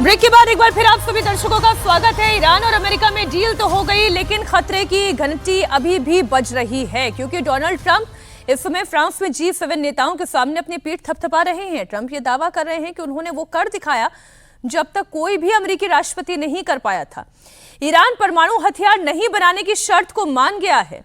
Break के बाद एक बार फिर आप सभी दर्शकों का स्वागत है। ईरान और अमेरिका में डील तो हो गई, लेकिन खतरे की घंटी अभी भी बज रही है, क्योंकि डोनाल्ड ट्रंप इस समय फ्रांस में G7 नेताओं के सामने अपनी पीठ थपथपा रहे हैं। ट्रंप ये दावा कर रहे हैं कि उन्होंने वो कर दिखाया जो अब तक कोई भी अमेरिकी राष्ट्रपति नहीं कर पाया था। ईरान परमाणु हथियार नहीं बनाने की शर्त को मान गया है।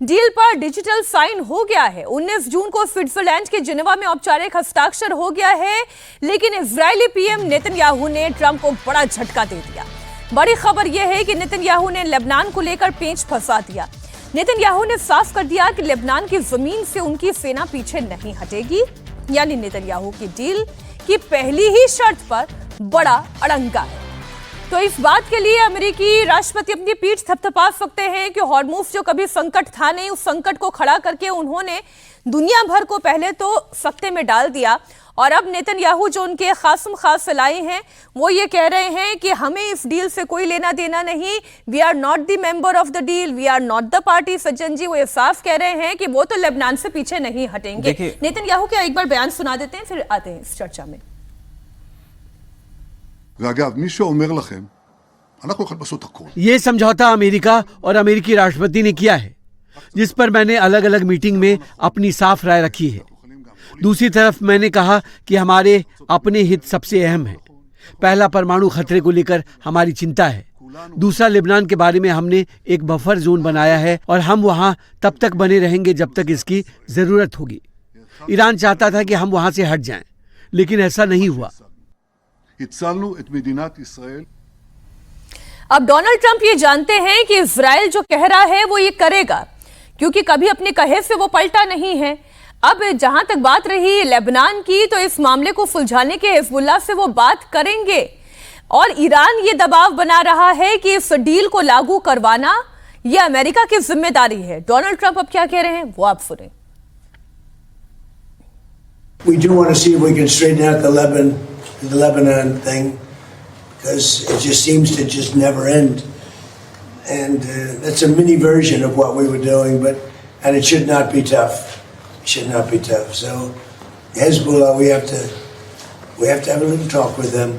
डील पर डिजिटल साइन हो गया है। 19 जून को स्विट्जरलैंड के जिनेवा में औपचारिक हस्ताक्षर हो गया है, लेकिन इजरायली पीएम नेतन्याहू ने ट्रंप को बड़ा झटका दे दिया। बड़ी खबर यह है कि नेतन्याहू ने लेबनान को लेकर पेंच फंसा दिया। नेतन्याहू ने साफ कर दिया कि लेबनान की जमीन से उनकी सेना पीछे नहीं हटेगी, यानी नेतन्याहू की डील की पहली ही शर्त पर बड़ा अड़ंगा है। तो इस बात के लिए अमेरिकी राष्ट्रपति अपनी पीठ थपथपा सकते हैं कि हॉर्मुज़ जो कभी संकट था नहीं, उस संकट को खड़ा करके उन्होंने दुनिया भर को पहले तो सख्ते में डाल दिया, और अब नेतन्याहू जो उनके खासम खास फैलाई हैं वो ये कह रहे हैं कि हमें इस डील से कोई लेना देना नहीं। We are not the member of the deal, we are not the party. Sajjan ji वो ये साफ कह रहे हैं कि वो तो लेबनान से पीछे नहीं हटेंगे। नेतन्याहू का एक बार बयान सुना देते हैं, फिर आते हैं इस चर्चा में। ये समझौता अमेरिका और अमेरिकी राष्ट्रपति ने किया है, जिस पर मैंने अलग अलग मीटिंग में अपनी साफ राय रखी है। दूसरी तरफ मैंने कहा कि हमारे अपने हित सबसे अहम है। पहला, परमाणु खतरे को लेकर हमारी चिंता है। दूसरा, लेबनान के बारे में हमने एक बफर जोन बनाया है और हम वहां तब तक बने रहेंगे जब तक इसकी जरूरत होगी। ईरान चाहता था कि हम वहां से हट जाएं, लेकिन ऐसा नहीं हुआ। अब डोनाल्ड ट्रंप ये जानते हैं कि इजराइल जो कह रहा है वो ये करेगा, क्योंकि कभी अपने कहे से वो पलटा नहीं है। अब जहां तक बात रही लेबनान की, तो इस मामले को सुलझाने के हिजबुल्लाह से वो बात करेंगे, और ईरान ये दबाव बना रहा है कि इस डील को लागू करवाना ये अमेरिका की जिम्मेदारी है। डोनाल्ड ट्रंप अब क्या कह रहे हैं वो आप सुने। We do want to see if we can straighten out the Lebanon thing, because it just seems to just never end, and that's a mini version of what we were doing, and it should not be tough. It should not be tough. So Hezbollah, we have to have a little talk with them.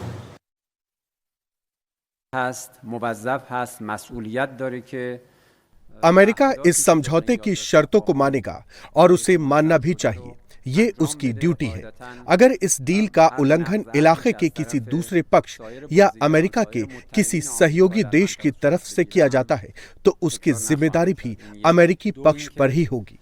America इस समझौते की शर्तों को मानेगा और उसे मानना भी चाहिए। ये उसकी ड्यूटी है। अगर इस डील का उल्लंघन इलाके के किसी दूसरे पक्ष या अमेरिका के किसी सहयोगी देश की तरफ से किया जाता है, तो उसकी जिम्मेदारी भी अमेरिकी पक्ष पर ही होगी।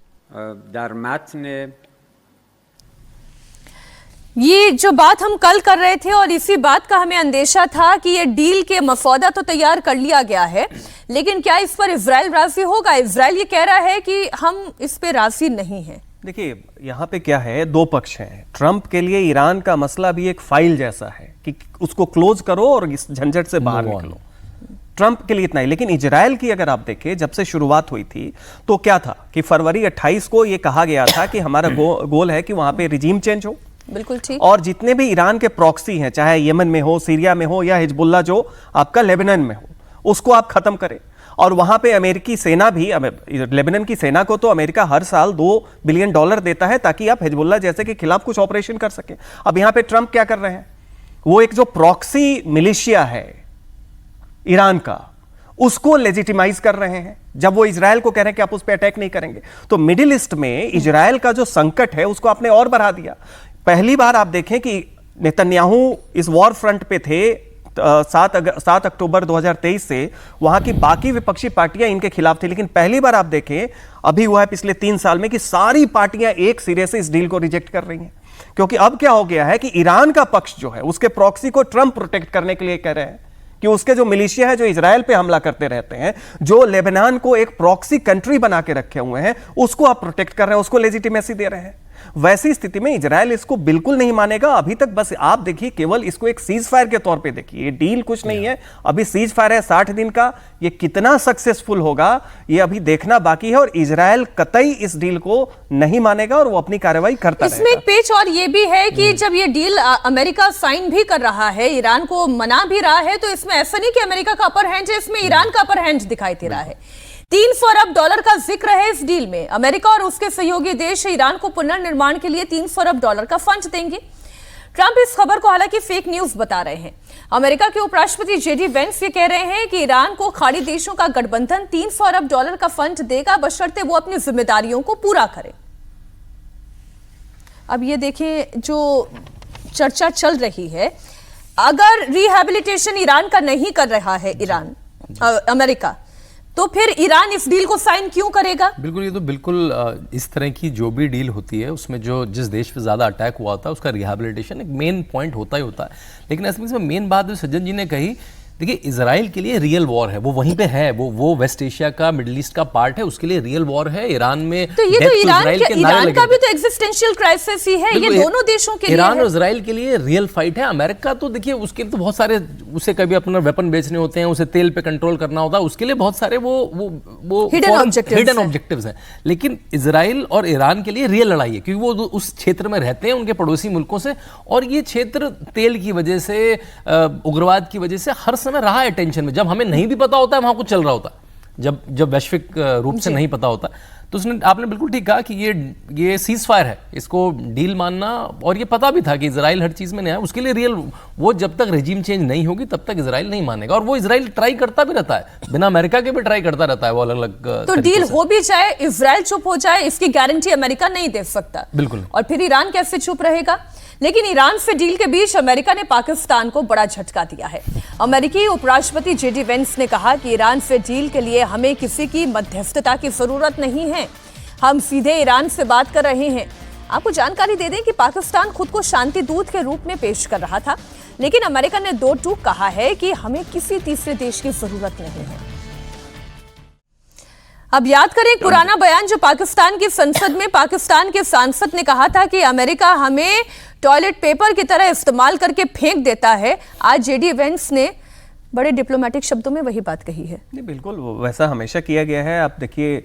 ये जो बात हम कल कर रहे थे, और इसी बात का हमें अंदेशा था कि ये डील के मसौदा तो तैयार कर लिया गया है, लेकिन क्या इस पर इजराइल राजी होगा? इजराइल ये कह रहा है कि हम इस पे राजी नहीं हैं। देखिए, यहाँ पे क्या है, दो पक्ष हैं। ट्रंप के लिए ईरान का मसला भी एक फाइल जैसा है कि उसको क्लोज करो और इस झंझट से बाहर निकलो। ट्रंप के लिए इतना ही। लेकिन इजराइल की अगर आप देखें, जब से शुरुआत हुई थी तो क्या था कि फरवरी 28 को ये कहा गया था कि हमारा गोल है कि वहां पे रिजीम चेंज हो। बिल्कुल ठीक। और जितने भी ईरान के प्रॉक्सी हैं, चाहे यमन में हो, सीरिया में हो, या हिजबुल्लाह जो आपका लेबनान में हो, उसको आप खत्म करें। और वहां पे अमेरिकी सेना भी, लेबनान की सेना को तो अमेरिका हर साल $2 बिलियन देता है ताकि आप हिजबुल्लाह जैसे के खिलाफ कुछ ऑपरेशन कर सके। अब यहां पे ट्रंप क्या कर रहे हैं, वो एक जो प्रॉक्सी मिलिशिया है ईरान का, उसको लेजिटिमाइज कर रहे हैं। जब वो इजराइल को कह रहे हैं कि आप उस पर अटैक नहीं करेंगे, तो मिडिल ईस्ट में इजराइल का जो संकट है उसको आपने और बढ़ा दिया। पहली बार आप देखें कि नेतन्याहू इस वॉर फ्रंट पे थे 7 अक्टूबर 2023 से, वहां की बाकी विपक्षी पार्टियां इनके खिलाफ थी। लेकिन पहली बार आप देखें अभी हुआ है पिछले 3 साल में कि सारी पार्टियां एक सिरे से इस डील को रिजेक्ट कर रही हैं, क्योंकि अब क्या हो गया है कि ईरान का पक्ष जो है उसके प्रॉक्सी को ट्रंप प्रोटेक्ट करने के लिए कह रहे हैं कि उसके जो मिलिशिया है जो इजराइल पे हमला करते रहते हैं, जो लेबनान को एक प्रॉक्सी कंट्री बना के रखे हुए हैं, उसको आप प्रोटेक्ट कर रहे हैं, उसको लेजिटिमेसी दे रहे हैं। वैसी स्थिति में इजराइल इसको बिल्कुल नहीं मानेगा। अभी तक बस आप देखिए, केवल इसको एक सीज फायर के तौर पे देखिए, ये डील कुछ नहीं है, अभी सीज फायर है 60 दिन का। ये कितना सक्सेसफुल होगा ये अभी देखना बाकी है, और इजराइल कतई इस डील को नहीं मानेगा और वो अपनी कार्रवाई करता रहेगा। इसमें एक पेच और ये भी है कि जब ये डील अमेरिका साइन भी कर रहा है, ईरान को मना भी रहा है, तो इसमें ऐसा नहीं कि अमेरिका का अपर हैंड है, इसमें ईरान का अपर हैंड दिखाई दे रहा है। $300 अरब का जिक्र है इस डील में। अमेरिका और उसके सहयोगी देश ईरान को पुनर्निर्माण के लिए $300 अरब का फंड देंगे। ट्रंप इस खबर को हालांकि फेक न्यूज बता रहे हैं। अमेरिका के उपराष्ट्रपति जेडी वेंस ये कह रहे हैं कि ईरान को खाड़ी देशों का गठबंधन $300 अरब का फंड देगा, बशर्ते वो अपनी जिम्मेदारियों को पूरा करे। अब ये देखें, जो चर्चा चल रही है, अगर रिहैबिलिटेशन ईरान का नहीं कर रहा है अमेरिका, तो फिर ईरान इस डील को साइन क्यों करेगा? बिल्कुल, ये तो बिल्कुल इस तरह की जो भी डील होती है उसमें जो जिस देश पे ज्यादा अटैक हुआ था उसका रिहैबिलिटेशन एक मेन पॉइंट होता ही होता है। लेकिन इसमें मेन बात जो सज्जन जी ने कही, देखिए इजराइल के लिए रियल वॉर है, वो वहीं पे है, वो वेस्ट एशिया का, मिडिल ईस्ट का पार्ट है, उसके लिए रियल वॉर है। ईरान में तो ये तो ईरान का भी तो एग्जिस्टेंशियल क्राइसिस ही है, ये दोनों देशों के लिए। ईरान और इजराइल के लिए रियल फाइट है। अमेरिका तो देखिए उसके तो बहुत सारे, उसे कभी अपना वेपन बेचने होते हैं, उसे तेल पे कंट्रोल करना होता है, उसके लिए बहुत सारे वो हिडन ऑब्जेक्टिव्स हैं। लेकिन इजराइल और ईरान के लिए रियल लड़ाई है, क्योंकि वो उस क्षेत्र में रहते हैं उनके पड़ोसी मुल्कों से, और ये क्षेत्र तेल की वजह से, उग्रवाद की वजह से हर समय रहा है टेंशन में। जब हमें नहीं भी पता होता है वहां कुछ चल रहा होता है, जब वैश्विक रूप से नहीं पता होता, तो आपने बिल्कुल ठीक कहा कि ये सीज फायर है, इसको डील मानना, और ये पता भी था कि इजराइल हर चीज में नहीं है, उसके लिए रियल, वो जब तक रेजिम चेंज नहीं होगी तब तक इजराइल नहीं मानेगा, और वो इजराइल ट्राई करता भी रहता है, बिना अमेरिका के भी ट्राई करता रहता है वो अलग अलग। तो डील हो भी जाए, इजराइल चुप हो जाए, इसकी गारंटी अमेरिका नहीं दे सकता। बिल्कुल। और फिर ईरान कैसे चुप रहेगा? लेकिन ईरान से डील के बीच अमेरिका ने पाकिस्तान को बड़ा झटका दिया है। अमेरिकी उपराष्ट्रपति जेडी वेंस ने कहा कि ईरान से डील के लिए हमें किसी की मध्यस्थता की जरूरत नहीं है, हम सीधे ईरान से बात कर रहे हैं। आपको जानकारी दे दें कि पाकिस्तान खुद को शांति दूत के रूप में पेश कर रहा था, लेकिन अमेरिका ने दो टूक कहा है कि हमें किसी तीसरे देश की जरूरत नहीं है। अब याद करें एक पुराना बयान जो पाकिस्तान की संसद में पाकिस्तान के सांसद ने कहा था कि अमेरिका हमें टॉयलेट पेपर की तरह इस्तेमाल करके फेंक देता है। आज जेडी वेंस ने बड़े डिप्लोमेटिक शब्दों में वही बात कही है। नहीं, बिल्कुल वैसा हमेशा किया गया है। आप देखिए,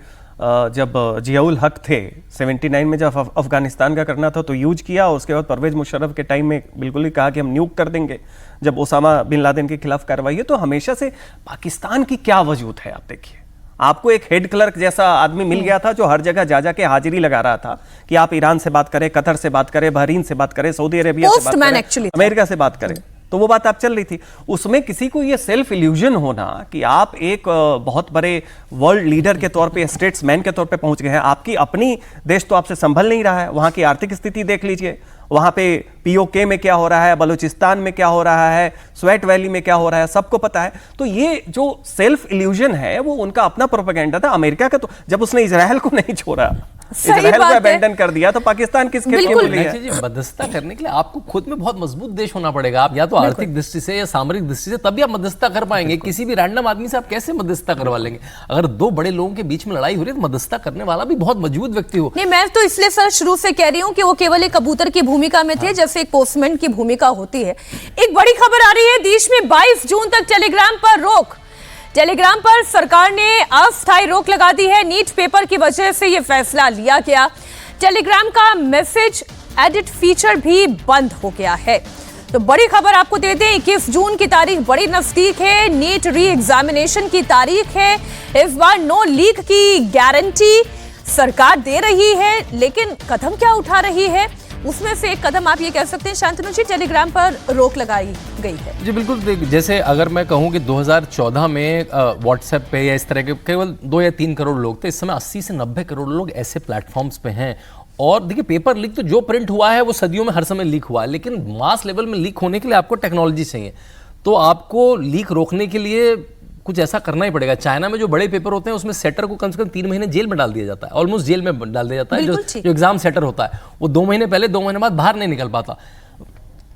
जब जियाउल हक थे 79 में, जब अफगानिस्तान का करना था तो यूज किया, और उसके बाद परवेज मुशर्रफ के टाइम में बिल्कुल ही कहा कि हम न्यूक कर देंगे जब ओसामा बिन लादेन के खिलाफ कार्रवाई है। तो हमेशा से पाकिस्तान की क्या वजूद है? आप देखिए, आपको एक हेड क्लर्क जैसा आदमी मिल गया था जो हर जगह जा के हाजिरी लगा रहा था कि आप ईरान से बात करें, कतर से बात करें, बहरीन से बात करें, सऊदी अरेबिया से बात करें, अमेरिका से बात करें। तो वो बात आप चल रही थी। उसमें किसी को ये सेल्फ इल्यूजन होना कि आप एक बहुत बड़े वर्ल्ड लीडर के तौर पे, स्टेट्समैन के तौर पे पहुंच गए हैं, आपकी अपनी देश तो आपसे संभल नहीं रहा है। वहां की आर्थिक स्थिति देख लीजिए, वहां पे पीओके में क्या हो रहा है, बलूचिस्तान में क्या हो रहा है, स्वेट वैली में क्या हो रहा है, सबको पता है। तो ये जो सेल्फ इल्यूजन है वो उनका अपना प्रोपेगेंडा था। अमेरिका का तो जब उसने इजराइल को नहीं छोड़ा, इजराइल को अबैंडन कर दिया, तो पाकिस्तान किस खेल के लिए? मध्यस्थता करने के लिए आपको खुद में बहुत मजबूत देश होना पड़ेगा। आप या तो आर्थिक दृष्टि से या सामरिक दृष्टि से तभी आप मध्यस्थता कर पाएंगे। किसी भी रैंडम आदमी से आप कैसे मध्यस्थता करवा लेंगे? अगर दो बड़े लोगों के बीच में लड़ाई हो रही है तो मध्यस्थता करने वाला भी बहुत मजबूत व्यक्ति हो। नहीं, मैं तो इसलिए सर शुरू से कह रही हूँ कि वो केवल एक कबूतर की भूमिका में थे, जैसे एक पोस्टमैन की भूमिका होती है। एक बड़ी खबर आ रही है, देश में 22 जून तक टेलीग्राम पर रोक। टेलीग्राम पर सरकार ने अस्थायी रोक लगा दी है। नीट पेपर की वजह से यह फैसला लिया गया। टेलीग्राम का मैसेज एडिट फीचर भी बंद हो गया है। तो बड़ी खबर आपको दे दें, 21 जून की तारीख बड़ी नजदीक है। नीट री एग्जामिनेशन की तारीख है। इस बार नो लीक की गारंटी सरकार दे रही है, लेकिन कदम क्या उठा रही है? उसमें से एक कदम आप ये कह सकते हैं शांतनु जी, टेलीग्राम पर रोक लगाई गई है। जी बिल्कुल। जैसे अगर मैं कहूं कि 2014 में व्हाट्सएप पे या इस तरह के केवल 2 या 3 करोड़ लोग थे, इस समय 80 से 90 करोड़ लोग ऐसे प्लेटफॉर्म्स पे हैं। और देखिए, पेपर लीक तो जो प्रिंट हुआ है वो सदियों में हर समय लीक हुआ है, लेकिन मास लेवल में लीक होने के लिए आपको टेक्नोलॉजी चाहिए। तो आपको लीक रोकने के लिए कुछ ऐसा करना ही पड़ेगा। चाइना में जो बड़े पेपर होते हैं उसमें सेटर को कम से कम 3 महीने जेल में डाल दिया जाता है, ऑलमोस्ट जेल में डाल दिया जाता है। जो एग्जाम सेटर होता है वो 2 महीने पहले 2 महीने बाद बाहर नहीं निकल पाता।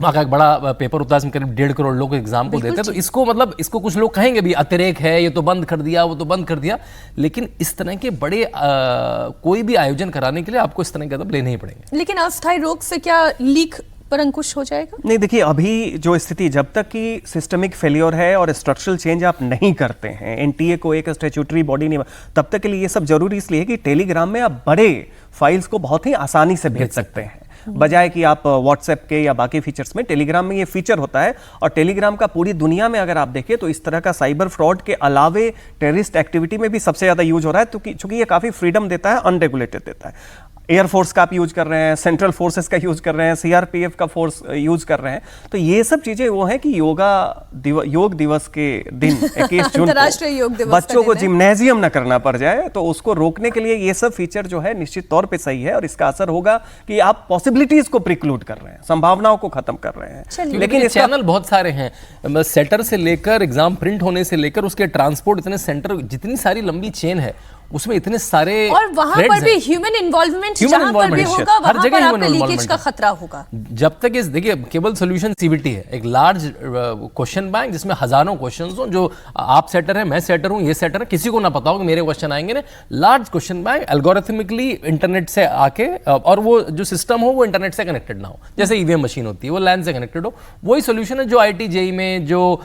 वहाँ का एक बड़ा पेपर होता है, इसमें करीब 1.5 करोड़ लोग एग्जाम को देते हैं। तो इसको मतलब इसको कुछ लोग कहेंगे भी अतिरेक है, ये तो बंद कर दिया, वो तो बंद कर दिया, लेकिन इस तरह के बड़े कोई भी आयोजन कराने के लिए आपको इस तरह के कदम लेने ही पड़ेंगे। लेकिन अस्थायी रोक से क्या लीक पर अंकुश हो जाएगा? नहीं, देखिए, अभी जो स्थिति, जब तक कि सिस्टमिक फेलियर है और स्ट्रक्चरल चेंज आप नहीं करते हैं, एनटीए को एक स्टैट्यूटरी बॉडी नहीं, तब तक के लिए ये सब जरूरी इसलिए है कि टेलीग्राम में आप बड़े फाइल्स को बहुत ही आसानी से भेज सकते हैं, बजाय कि आप व्हाट्सएप के या बाकी फीचर्स में। टेलीग्राम में ये फीचर होता है, और टेलीग्राम का पूरी दुनिया में अगर आप देखें तो इस तरह का साइबर फ्रॉड के अलावे टेररिस्ट एक्टिविटी में भी सबसे ज्यादा यूज हो रहा है, क्योंकि ये काफी फ्रीडम देता है, अनरेगुलेटेड देता है। एयरफोर्स का आप यूज कर रहे हैं, सेंट्रल फोर्सेस का यूज कर रहे हैं, सीआरपीएफ का फोर्स यूज कर रहे हैं। तो ये सब चीजें वो हैं कि योग दिवस के दिन 21 जून अंतर्राष्ट्रीय योग दिवस को बच्चों का को दिन है। जिम्नेजियम न करना पड़ जाए, तो उसको रोकने के लिए ये सब फीचर जो है निश्चित तौर पे सही है, और इसका असर होगा कि आप पॉसिबिलिटीज को प्रिक्लूड कर रहे हैं, संभावनाओं को खत्म कर रहे हैं। चलिए। लेकिन इसका चैनल बहुत सारे हैं, सेटर से लेकर एग्जाम प्रिंट होने से लेकर उसके ट्रांसपोर्ट, इतने सेंटर, जितनी सारी लंबी चेन है उसमें इतने सारे और वहां threads पर भी हैं। ह्यूमन इन्वॉल्वमेंट Human जहां पर भी involvement, होगा हर वहां जगह पर human आपके लीकेज involvement का है। खतरा होगा। जब तक इस, देखिए, केवल सोल्यूशन सीवीटी है, एक लार्ज क्वेश्चन बैंक जिसमें हजारों क्वेश्चंस हो, जो आप सेटर है, मैं सेटर हूं, ये सेटर है, किसी को ना पता हो कि मेरे क्वेश्चन आएंगे ना। Large question bank algorithmically internet से आके, और वो जो सिस्टम हो वो इंटरनेट से कनेक्टेड ना हो, जैसे ईवीएम मशीन होती है वो लैन से कनेक्टेड हो। वही सोल्यूशन है जो आईटी जेई में, जो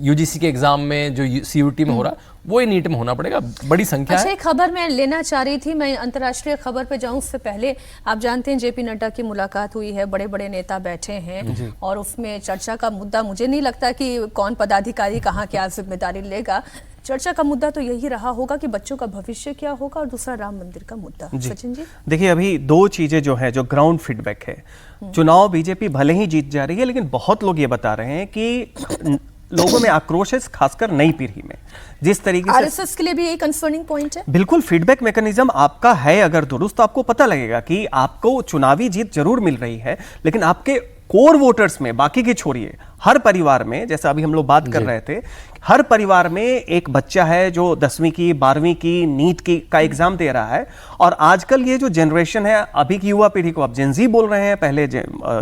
यूजीसी के एग्जाम में, जो सीयूटी में हो रहा है, वो ही नीट में होना पड़ेगा। बड़ी संख्या अच्छा, है। एक खबर मैं लेना चाह रही थी, मैं अंतर्राष्ट्रीय खबर पे जाऊं उससे पहले आप जानते हैं जेपी नड्डा की मुलाकात हुई है, बड़े बड़े नेता बैठे हैं और उसमें चर्चा का मुद्दा, मुझे नहीं लगता कि कौन पदाधिकारी कहाँ क्या जिम्मेदारी लेगा, चर्चा का मुद्दा तो यही रहा होगा कि बच्चों का भविष्य क्या होगा, और दूसरा राम मंदिर का मुद्दा। सचिन जी, देखिए, अभी दो चीजें जो है, जो ग्राउंड फीडबैक है, चुनाव बीजेपी भले ही जीत जा रही है, लेकिन बहुत लोग ये बता रहे हैं कि लोगों में आक्रोश है, खासकर नई पीढ़ी में, जिस तरीके से आरएसएस के लिए भी यही कंसर्निंग पॉइंट है। बिल्कुल फीडबैक मैकेनिज्म आपका है अगर दुरुस्त, तो आपको पता लगेगा कि आपको चुनावी जीत जरूर मिल रही है, लेकिन आपके कोर वोटर्स में, बाकी की छोड़िए, हर परिवार में, जैसे अभी हम लोग बात कर रहे थे, हर परिवार में एक बच्चा है जो 10वीं की, 12वीं की, नीट की का एग्जाम दे रहा है। और आजकल ये जो जनरेशन है, अभी की युवा पीढ़ी को आप जेनजी बोल रहे हैं, पहले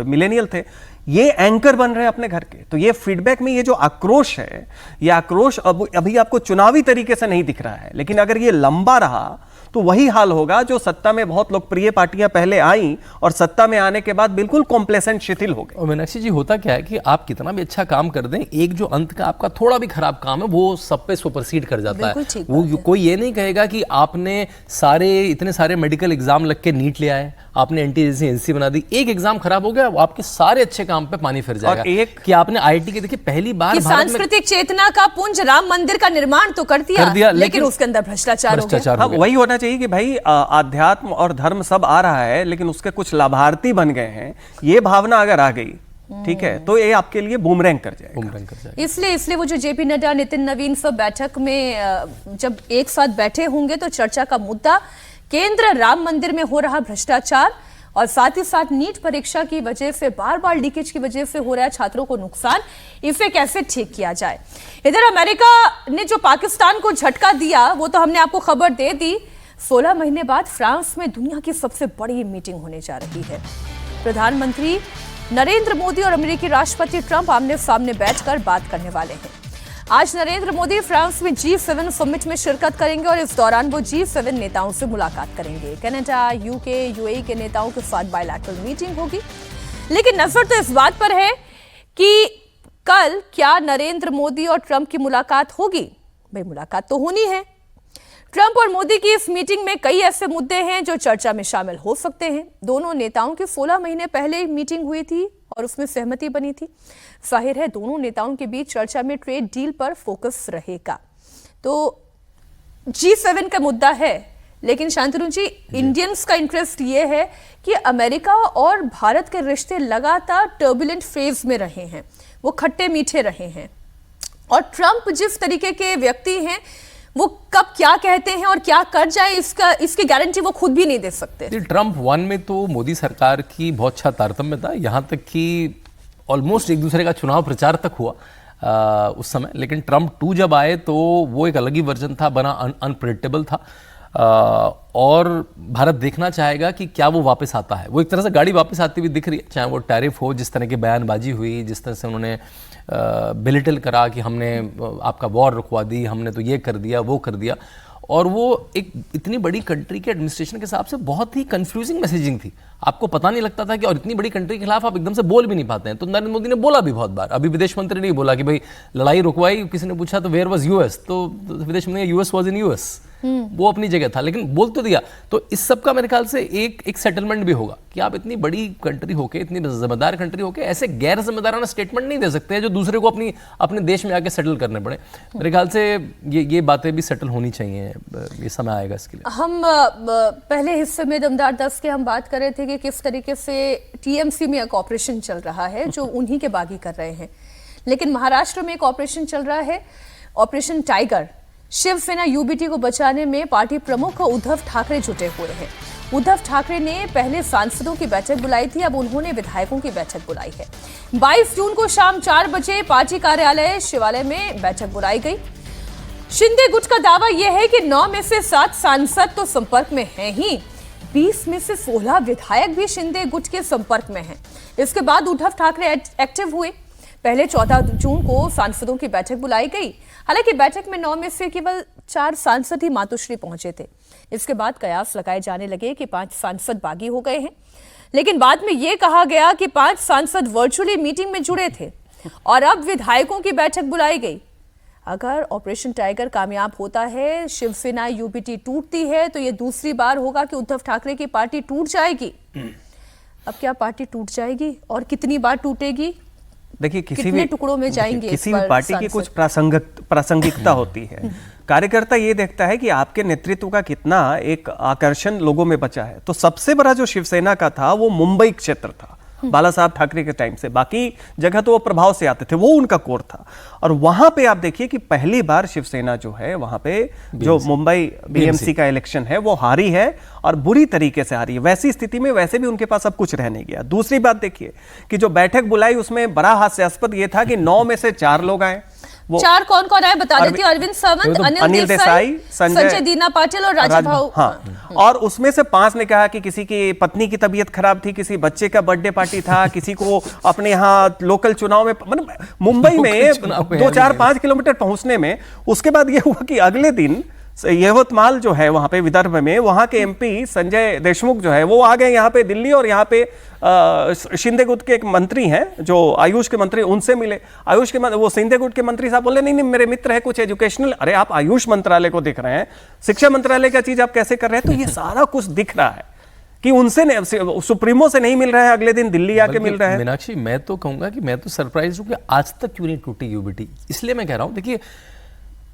मिलेनियल थे, ये एंकर बन रहे हैं अपने घर के। तो ये फीडबैक में ये जो आक्रोश है, ये आक्रोश अभी आपको चुनावी तरीके से नहीं दिख रहा है, लेकिन अगर ये लंबा रहा तो वही हाल होगा जो सत्ता में बहुत लोकप्रिय पार्टियां पहले आई और सत्ता में आने के बाद बिल्कुल कॉम्प्लेसेंट, शिथिल हो गए। और मीनाक्षी जी, होता क्या है कि आप कितना भी अच्छा काम कर दें, एक जो अंत का आपका थोड़ा भी खराब काम है वो सब पे सुपरसीड कर जाता बिल्कुल है। ठीक वो बात है। कोई ये नहीं कहेगा कि आपने इतने सारे मेडिकल एग्जाम लग के नीट ले आए, आपने एनटीजेसी बना दी, एक एग्जाम खराब हो गया, वो आपके सारे अच्छे काम पे पानी फिर जाएगा। कि आपने आईआईटी के, देखिए, पहली बार कि भारत में सांस्कृतिक चेतना का पुंज राम मंदिर का निर्माण तो कर दिया, लेकिन उसके अंदर भ्रष्टाचार हो गया। हाँ, वही होना चाहिए कि भाई आध्यात्म और धर्म सब आ रहा है, लेकिन उसके कुछ लाभार्थी बन गए हैं, ये भावना अगर आ गई, ठीक है, तो ये आपके लिए बूमरैंग कर जाएगा। इसलिए वो जो जेपी नड्डा, नितिन नवीन सब बैठक में जब एक साथ बैठे होंगे तो चर्चा का मुद्दा केंद्र राम मंदिर में हो रहा भ्रष्टाचार, और साथ ही साथ नीट परीक्षा की वजह से, बार बार लीकेज की वजह से हो रहा है छात्रों को नुकसान, इसे कैसे ठीक किया जाए। इधर अमेरिका ने जो पाकिस्तान को झटका दिया वो तो हमने आपको खबर दे दी। 16 महीने बाद फ्रांस में दुनिया की सबसे बड़ी मीटिंग होने जा रही है। प्रधानमंत्री नरेंद्र मोदी और अमेरिकी राष्ट्रपति ट्रंप आमने सामने बैठकर बात करने वाले हैं। आज नरेंद्र मोदी फ्रांस में G7 समिट में शिरकत करेंगे और इस दौरान वो G7 नेताओं से मुलाकात करेंगे। कनाडा, यूके, यूएई के नेताओं के साथ बायलैटरल मीटिंग होगी। लेकिन नजर तो इस बात पर है कि कल क्या नरेंद्र मोदी और ट्रंप की मुलाकात होगी। भाई, मुलाकात तो होनी है। ट्रंप और मोदी की इस मीटिंग में कई ऐसे मुद्दे हैं जो चर्चा में शामिल हो सकते हैं। दोनों नेताओं की 16 महीने पहले मीटिंग हुई थी और उसमें सहमति बनी थी। जाहिर है दोनों नेताओं के बीच चर्चा में ट्रेड डील पर फोकस रहेगा। तो G7 का मुद्दा है, लेकिन शांतनु जी, इंडियंस का इंटरेस्ट ये है कि अमेरिका और भारत के रिश्ते लगातार टर्बुलेंट फेज में रहे हैं, वो खट्टे मीठे रहे हैं, और ट्रंप जिस तरीके के व्यक्ति हैं वो कब क्या कहते हैं और क्या कर जाए इसकी गारंटी वो खुद भी नहीं दे सकते। ट्रंप 1 में तो मोदी सरकार की बहुत अच्छा तारतम्य था, यहाँ तक कि ऑलमोस्ट एक दूसरे का चुनाव प्रचार तक हुआ उस समय। लेकिन ट्रंप 2 जब आए तो वो एक अलग ही वर्जन था, बना अनप्रेडिक्टेबल था, और भारत देखना चाहेगा कि क्या वो वापस आता है। वो एक तरह से गाड़ी वापस आती हुई दिख रही है, चाहे वो टैरिफ हो, जिस तरह की बयानबाजी हुई, जिस तरह से उन्होंने बिलिटल करा कि हमने आपका वॉर रुकवा दी, हमने तो ये कर दिया, वो कर दिया। और वो एक इतनी बड़ी कंट्री के एडमिनिस्ट्रेशन के हिसाब से बहुत ही कंफ्यूजिंग मैसेजिंग थी, आपको पता नहीं लगता था कि, और इतनी बड़ी कंट्री के खिलाफ आप एकदम से बोल भी नहीं पाते हैं। तो नरेंद्र मोदी ने बोला भी बहुत बार, अभी विदेश मंत्री ने बोला कि भाई लड़ाई रुकवाई, किसी ने पूछा तो वेयर वाज यूएस, तो विदेश मंत्री यूएस वाज इन यूएस, वो अपनी जगह था, लेकिन बोल तो दिया। तो इस सब का मेरे ख्याल से एक सेटलमेंट भी होगा कि आप इतनी बड़ी कंट्री होके, इतनी जिम्मेदार कंट्री होके ऐसे गैर जिम्मेदाराना स्टेटमेंट नहीं दे सकते जो दूसरे को अपने देश में आके सेटल करने पड़े। मेरे ख्याल से ये बातें भी सेटल होनी चाहिए, ये समय आएगा इसके लिए। हम पहले हिस्से में दमदार 10 के हम बात कर रहे थे कि किस तरीके से टीएमसी में एक ऑपरेशन चल रहा है जो उन्हीं के बागी कर रहे हैं, लेकिन महाराष्ट्र में एक ऑपरेशन चल रहा है, ऑपरेशन टाइगर। शिवसेना यूबीटी को बचाने में पार्टी प्रमुख उद्धव ठाकरे जुटे हुए हैं। उद्धव ठाकरे ने पहले सांसदों की बैठक बुलाई थी, अब उन्होंने विधायकों की बैठक बुलाई है। 22 जून को शाम 4 बजे पार्टी कार्यालय शिवालय में बैठक बुलाई गई। शिंदे गुट का दावा यह है कि 9 में से 7 सांसद तो संपर्क में हैं ही, 20 में से 16 विधायक भी शिंदे गुट के संपर्क में हैं। इसके बाद उद्धव ठाकरे एक्टिव हुए। पहले 14 जून को सांसदों की बैठक बुलाई गई। हालांकि बैठक में 9 में से केवल 4 सांसद ही मातोश्री पहुंचे थे। इसके बाद कयास लगाए जाने लगे कि 5 सांसद बागी हो गए हैं, लेकिन बाद में यह कहा गया कि 5 सांसद वर्चुअली मीटिंग में जुड़े थे और अब विधायकों की बैठक बुलाई गई। अगर ऑपरेशन टाइगर कामयाब होता है, शिवसेना यूबीटी टूटती है, तो यह दूसरी बार होगा कि उद्धव ठाकरे की पार्टी टूट जाएगी। अब क्या पार्टी टूट जाएगी और कितनी बार टूटेगी? देखिए, किसी भी टुकड़ों में जाएंगे, किसी भी पार्टी की कुछ प्रासंगिकता होती है। कार्यकर्ता ये देखता है कि आपके नेतृत्व का कितना एक आकर्षण लोगों में बचा है। तो सबसे बड़ा जो शिवसेना का था वो मुंबई क्षेत्र था बाला साहब ठाकरे के टाइम से, बाकी जगह तो वो प्रभाव से आते थे, वो उनका कोर था। और वहां पे आप देखिए कि पहली बार शिवसेना जो है वहां पे जो मुंबई बीएमसी का इलेक्शन है वो हारी है और बुरी तरीके से हारी है। वैसी स्थिति में वैसे भी उनके पास अब कुछ रह नहीं गया। दूसरी बात देखिए कि जो बैठक बुलाई उसमें बड़ा हास्यास्पद ये था कि 9 में से 4 लोग आए। 4 कौन कौन आए बता देती हूँ। अरविंद सावंत, अनिल देसाई, संजय दीना पाटिल और राजा भाऊ। हाँ, और उसमें से 5 ने कहा कि किसी की पत्नी की तबीयत खराब थी, किसी बच्चे का बर्थडे पार्टी था, किसी को अपने यहाँ लोकल चुनाव में, मतलब मुंबई में 2-4-5 किलोमीटर पहुंचने में। उसके बाद ये हुआ कि अगले दिन यवतमाल जो है वहां पे विदर्भ में, वहां के एमपी संजय देशमुख जो है वो आ गए यहाँ पे दिल्ली, और यहाँ पे शिंदे गुट के एक मंत्री हैं जो आयुष के मंत्री, उनसे मिले। आयुष के वो शिंदे गुट के मंत्री साहब बोले नहीं मेरे मित्र है कुछ एजुकेशनल। अरे आप आयुष मंत्रालय को देख रहे हैं, शिक्षा मंत्रालय का चीज आप कैसे कर रहे हैं? तो ये सारा कुछ दिख रहा है कि उनसे सुप्रीमो से नहीं मिल रहा है, अगले दिन दिल्ली आके मिल रहा है। मीनाक्षी, मैं तो कहूंगा कि मैं तो सरप्राइज हूं कि आज तक क्यों नहीं टूटी यूबीटी। इसलिए मैं कह रहा हूं, देखिए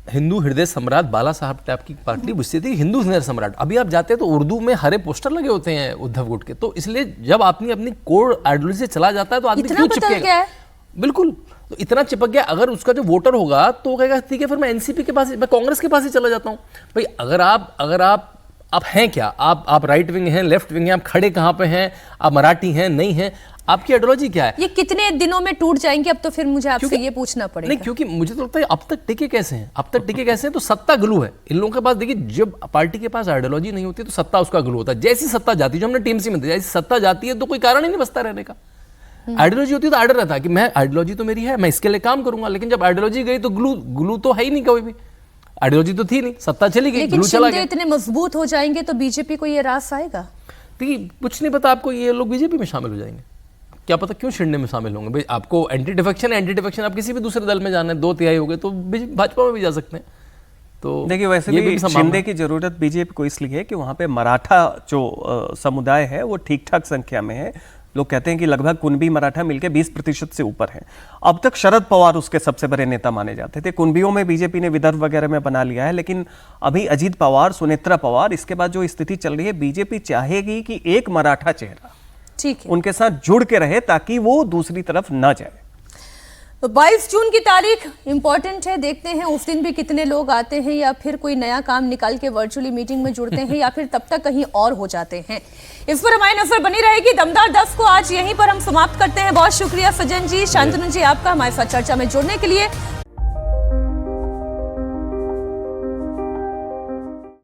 हिंदू हृदय सम्राट बाला साहब टाइप की पार्टी बुझती थी, हिंदू हृदय सम्राट। अभी आप जाते हैं तो उर्दू में हरे पोस्टर लगे होते हैं उद्धव गुट के। तो इसलिए जब आपने अपनी कोर आइडियोलॉजी से चला जाता है तो आदमी क्यों चिपकेगा? बिल्कुल, तो इतना चिपक गया। अगर उसका जो वोटर होगा तो कहेगा ठीक है फिर मैं एनसीपी के पास, मैं कांग्रेस के पास ही चला जाता हूँ। भाई अगर आप हैं क्या, आप राइट विंग हैं, लेफ्ट विंग हैं, आप खड़े कहाँ पे हैं, आप मराठी हैं नहीं हैं, आपकी आइडियोलॉजी क्या है? ये कितने दिनों में टूट जाएंगे? अब तो फिर मुझे आपसे ये पूछना पड़ेगा। नहीं, क्योंकि मुझे तो लगता है अब तक टिके कैसे हैं, तो सत्ता ग्लू है इन लोगों के पास। देखिए जब पार्टी के पास आइडियोलॉजी नहीं होती तो सत्ता उसका ग्लू होता है। जैसी सत्ता जाती है, जो हमने टीएमसी में, जैसी सत्ता जाती है तो कोई कारण ही नहीं बचता रहने का। आइडियोलॉजी होती है तो आर्डर रहता है कि मैं आइडियोलॉजी तो मेरी है, मैं इसके लिए काम करूंगा। लेकिन जब आइडियोलॉजी गई तो ग्लू तो है ही नहीं, कोई भी आइडियोलॉजी तो थी नहीं, सत्ता चली गई, ग्लू चला गया। इतने मजबूत हो जाएंगे तो बीजेपी को ये रास आएगा? देखिए कुछ नहीं पता आपको, ये लोग बीजेपी में शामिल हो जाएंगे, क्या पता क्यों शिंदे में शामिल होंगे। भाई आपको एंटी डिफेक्शन आप किसी भी दूसरे दल में जाना है, 2/3 हो गए तो भाजपा में भी जा सकते हैं। तो देखिए वैसे भी शिंदे की जरूरत बीजेपी को इसलिए है कि वहां पे मराठा जो समुदाय है वो ठीक ठाक संख्या में है। लोग कहते हैं कि लगभग कुणबी मराठा मिलकर 20% से ऊपर है। अब तक शरद पवार उसके सबसे बड़े नेता माने जाते थे। कुणबियों में बीजेपी ने विदर्भ वगैरह में बना लिया है, लेकिन अभी अजीत पवार, सुनेत्रा पवार, इसके बाद जो स्थिति चल रही है, बीजेपी चाहेगी कि एक मराठा चेहरा ठीक है उनके साथ जुड़ के रहे ताकि वो दूसरी तरफ ना जाए। तो 22 जून की तारीख इंपॉर्टेंट है, देखते हैं उस दिन भी कितने लोग आते हैं या फिर कोई नया काम निकाल के वर्चुअली मीटिंग में जुड़ते हैं या फिर तब तक कहीं और हो जाते हैं। इस पर हमारी नजर बनी रहेगी। दमदार 10 को आज यहीं पर हम समाप्त करते हैं। बहुत शुक्रिया सज्जन जी, शांतनु जी आपका हमारे साथ चर्चा में जुड़ने के लिए।